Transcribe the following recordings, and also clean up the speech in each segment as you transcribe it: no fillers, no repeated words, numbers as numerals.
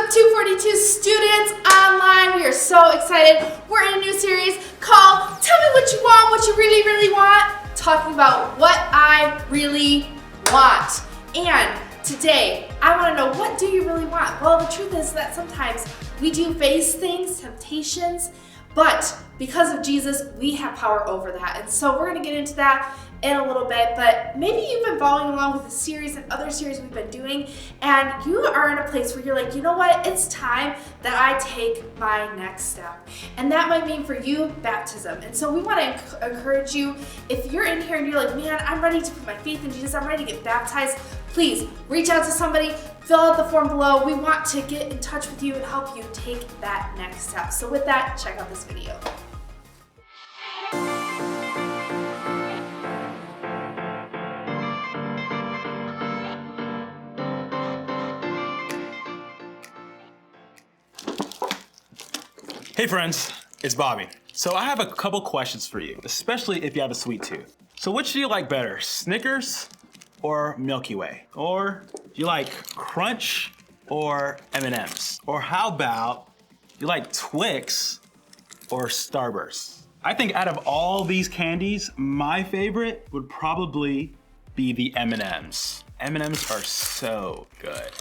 242 students online. We are so excited. We're in a new series called Tell Me What You Want, What You Really, Really Want, talking about what I really want. And today, I want to know, what do you really want? Well, the truth is that sometimes we do face things, temptations, but because of Jesus, we have power over that. And so we're going to get into that in a little bit, but maybe you've been following along with the series and other series we've been doing, and you are in a place where you're like, you know what, it's time that I take my next step. And that might mean for you, baptism. And so we want to encourage you, if you're in here and you're like, man, I'm ready to put my faith in Jesus, I'm ready to get baptized, please reach out to somebody, fill out the form below. We want to get in touch with you and help you take that next step. So with that, check out this video. Hey friends, it's Bobby. So I have a couple questions for you, especially if you have a sweet tooth. So which do you like better, Snickers or Milky Way? Or do you like Crunch or M&Ms? Or how about you like Twix or Starburst? I think out of all these candies, my favorite would probably be the M&Ms. M&Ms are so good.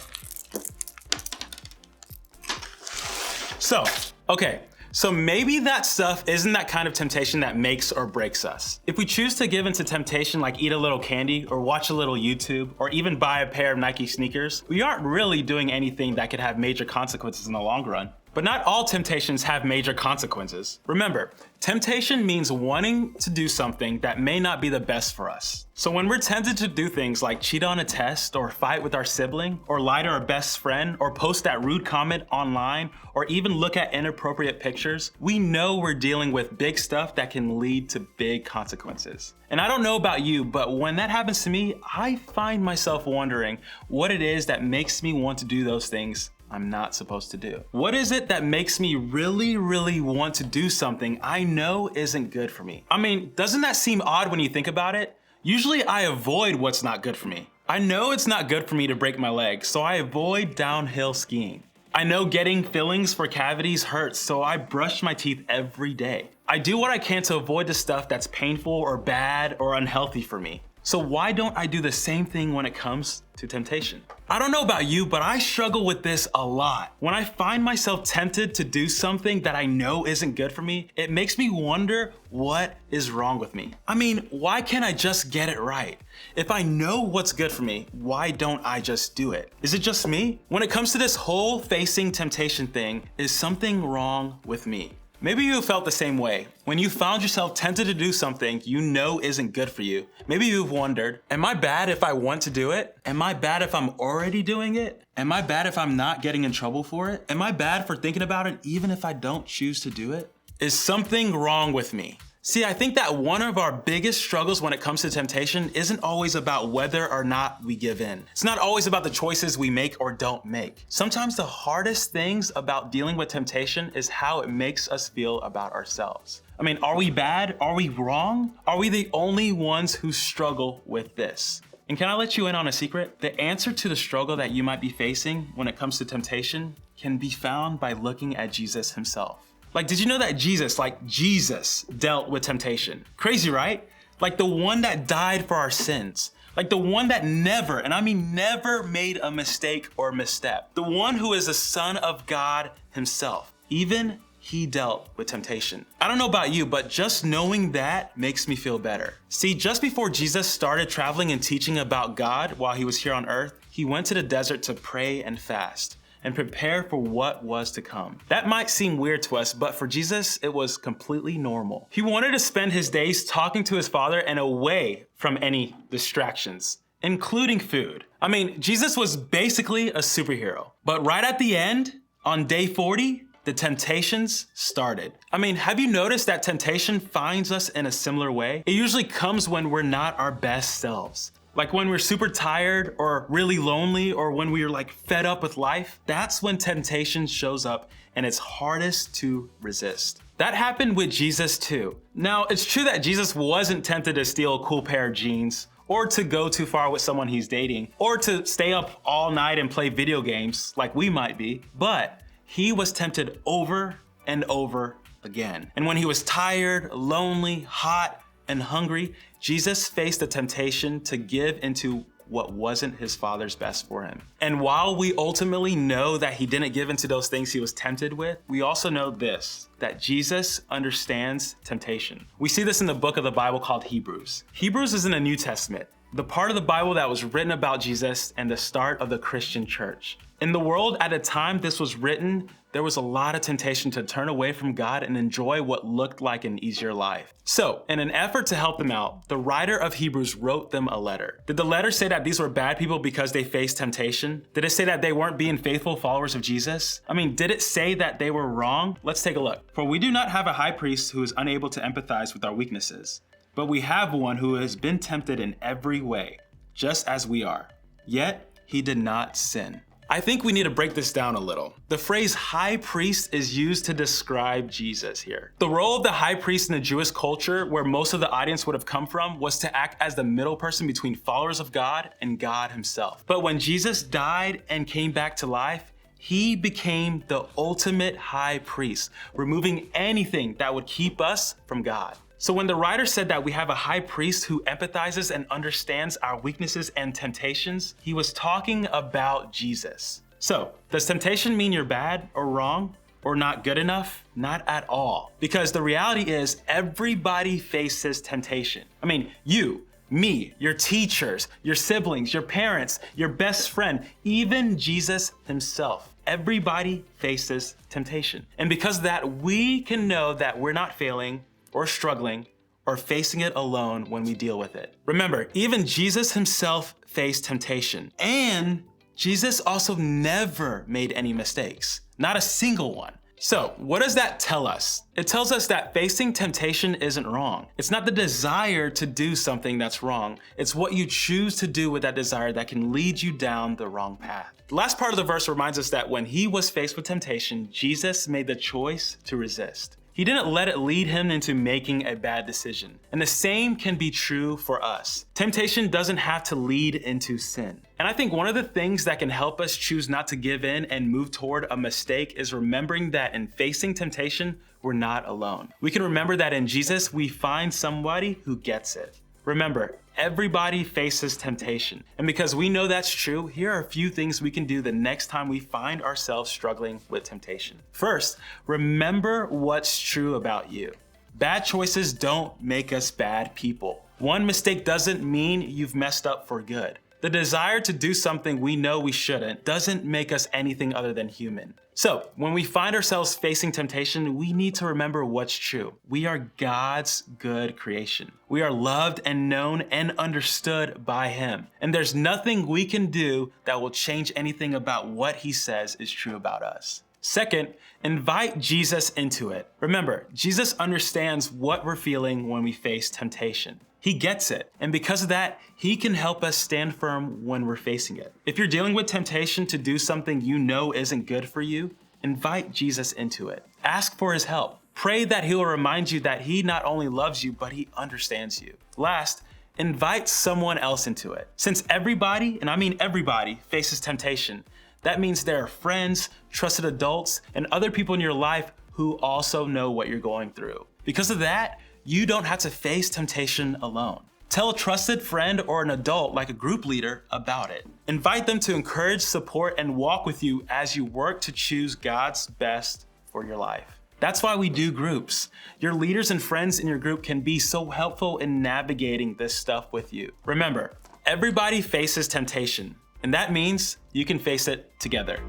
So maybe that stuff isn't that kind of temptation that makes or breaks us. If we choose to give into temptation like eat a little candy or watch a little YouTube or even buy a pair of Nike sneakers, we aren't really doing anything that could have major consequences in the long run. But not all temptations have major consequences. Remember, temptation means wanting to do something that may not be the best for us. So when we're tempted to do things like cheat on a test or fight with our sibling or lie to our best friend or post that rude comment online or even look at inappropriate pictures, we know we're dealing with big stuff that can lead to big consequences. And I don't know about you, but when that happens to me, I find myself wondering what it is that makes me want to do those things I'm not supposed to do. What is it that makes me really want to do something I know isn't good for me? I mean, doesn't that seem odd when you think about it? Usually I avoid what's not good for me. I know it's not good for me to break my leg, so I avoid downhill skiing. I know getting fillings for cavities hurts, so I brush my teeth every day. I do what I can to avoid the stuff that's painful or bad or unhealthy for me. So why don't I do the same thing when it comes to temptation? I don't know about you, but I struggle with this a lot. When I find myself tempted to do something that I know isn't good for me, it makes me wonder what is wrong with me. I mean, why can't I just get it right? If I know what's good for me, why don't I just do it? Is it just me? When it comes to this whole facing temptation thing, is something wrong with me? Maybe you felt the same way. When you found yourself tempted to do something you know isn't good for you, maybe you've wondered, am I bad if I want to do it? Am I bad if I'm already doing it? Am I bad if I'm not getting in trouble for it? Am I bad for thinking about it even if I don't choose to do it? Is something wrong with me? See, I think that one of our biggest struggles when it comes to temptation isn't always about whether or not we give in. It's not always about the choices we make or don't make. Sometimes the hardest things about dealing with temptation is how it makes us feel about ourselves. I mean, are we bad? Are we wrong? Are we the only ones who struggle with this? And can I let you in on a secret? The answer to the struggle that you might be facing when it comes to temptation can be found by looking at Jesus himself. Like, did you know that Jesus dealt with temptation? Crazy, right? Like the one that died for our sins. Like the one that never, and I mean never, made a mistake or misstep. The one who is the Son of God himself. Even he dealt with temptation. I don't know about you, but just knowing that makes me feel better. See, just before Jesus started traveling and teaching about God while he was here on earth, he went to the desert to pray and fast and prepare for what was to come. That might seem weird to us, but for Jesus, it was completely normal. He wanted to spend his days talking to his Father and away from any distractions, including food. I mean, Jesus was basically a superhero. But right at the end, on day 40, the temptations started. I mean, have you noticed that temptation finds us in a similar way? It usually comes when we're not our best selves. Like when we're super tired or really lonely or when we're like fed up with life, that's when temptation shows up and it's hardest to resist. That happened with Jesus too. Now, it's true that Jesus wasn't tempted to steal a cool pair of jeans or to go too far with someone he's dating, or to stay up all night and play video games like we might be, but he was tempted over and over again. And when he was tired, lonely, hot, and hungry, Jesus faced the temptation to give into what wasn't his Father's best for him. And while we ultimately know that he didn't give into those things he was tempted with, we also know this, that Jesus understands temptation. We see this in the book of the Bible called Hebrews. Hebrews is in the New Testament, the part of the Bible that was written about Jesus and the start of the Christian church. In the world at the time this was written, there was a lot of temptation to turn away from God and enjoy what looked like an easier life. So, in an effort to help them out, the writer of Hebrews wrote them a letter. Did the letter say that these were bad people because they faced temptation? Did it say that they weren't being faithful followers of Jesus? I mean, did it say that they were wrong? Let's take a look. For we do not have a high priest who is unable to empathize with our weaknesses, but we have one who has been tempted in every way, just as we are. Yet, he did not sin. I think we need to break this down a little. The phrase high priest is used to describe Jesus here. The role of the high priest in the Jewish culture, where most of the audience would have come from, was to act as the middle person between followers of God and God himself. But when Jesus died and came back to life, he became the ultimate high priest, removing anything that would keep us from God. So when the writer said that we have a high priest who empathizes and understands our weaknesses and temptations, he was talking about Jesus. So, does temptation mean you're bad or wrong or not good enough? Not at all. Because the reality is everybody faces temptation. I mean, you, me, your teachers, your siblings, your parents, your best friend, even Jesus himself. Everybody faces temptation. And because of that, we can know that we're not failing or struggling, or facing it alone when we deal with it. Remember, even Jesus himself faced temptation, and Jesus also never made any mistakes, not a single one. So, what does that tell us? It tells us that facing temptation isn't wrong. It's not the desire to do something that's wrong. It's what you choose to do with that desire that can lead you down the wrong path. The last part of the verse reminds us that when he was faced with temptation, Jesus made the choice to resist. He didn't let it lead him into making a bad decision. And the same can be true for us. Temptation doesn't have to lead into sin. And I think one of the things that can help us choose not to give in and move toward a mistake is remembering that in facing temptation, we're not alone. We can remember that in Jesus, we find somebody who gets it. Remember, everybody faces temptation. And because we know that's true, here are a few things we can do the next time we find ourselves struggling with temptation. First, remember what's true about you. Bad choices don't make us bad people. One mistake doesn't mean you've messed up for good. The desire to do something we know we shouldn't doesn't make us anything other than human. So, when we find ourselves facing temptation, we need to remember what's true. We are God's good creation. We are loved and known and understood by him. And there's nothing we can do that will change anything about what he says is true about us. Second, invite Jesus into it. Remember, Jesus understands what we're feeling when we face temptation. He gets it. And because of that, he can help us stand firm when we're facing it. If you're dealing with temptation to do something you know isn't good for you, invite Jesus into it. Ask for his help. Pray that he'll remind you that he not only loves you, but he understands you. Last, invite someone else into it. Since everybody, and I mean everybody, faces temptation, that means there are friends, trusted adults, and other people in your life who also know what you're going through. Because of that, you don't have to face temptation alone. Tell a trusted friend or an adult like a group leader about it. Invite them to encourage, support, and walk with you as you work to choose God's best for your life. That's why we do groups. Your leaders and friends in your group can be so helpful in navigating this stuff with you. Remember, everybody faces temptation, and that means you can face it together.